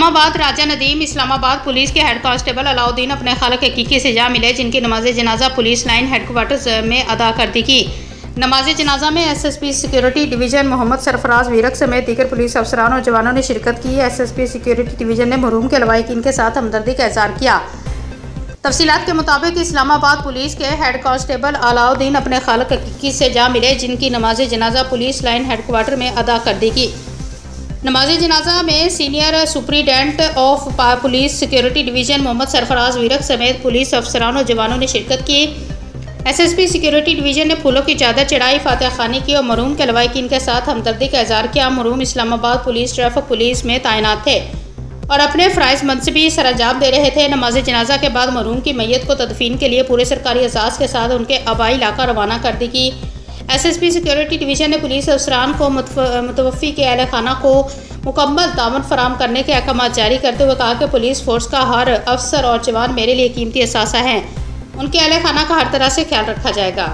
इस्लामाबाद राजा Nadeem Islamabad police के head constable Alauddin अपने खालक हकीकी से जा मिले, जिनकी नमाज जनाजा पुलिस लाइन हेडक्वार्टर्स में अदा कर दी की। नमाज जनाजा में SSP security division Mohammad Sarfaraz Virk समेत दीगर पुलिस अफसरान और जवानों ने शिरकत की। एसएसपी सिक्योरिटी डिवीजन ने मरहूम के लवाहिकीन के साथ हमदर्दी का इजहार किया। तफसीलात के मुताबिक इस्लामाबाद पुलिस के हेड कांस्टेबल अलाउद्दीन अपने खालक हकीकी से जा मिले, जिनकी नमाज जनाजा पुलिस लाइन हेडक्वार्टर में अदा कर दी गई। नमाज जनाजा में senior superintendent of police security division Mohammad Sarfaraz Virk समेत पुलिस अफसरान और जवानों ने शिरकत की। एसएसपी सिक्योरिटी डिवीजन ने फूलों की चादर चढ़ाई, फातिहा खानी की और मरहूम के लवाहिकीन के साथ हमदर्दी का इजहार किया। मरहूम इस्लामाबाद पुलिस ट्रैफिक पुलिस में तैनात थे और अपने फ़राइज़ मनसबी सरअंजाम दे रहे थे। नमाज जनाजा के बाद मरहूम की मैयत को तदफीन के लिए पूरे सरकारी एजाज़ के साथ उनके आबाई इलाका रवाना कर दी गई। एसएसपी सिक्योरिटी डिवीजन ने पुलिस अफसरान को मुतवफ़ी के अहल खाना को मुकम्मल तामन फराम करने के अहकाम जारी करते हुए कहा कि पुलिस फोर्स का हर अफसर और जवान मेरे लिए कीमती असासा हैं। उनके अहल खाना का हर तरह से ख्याल रखा जाएगा।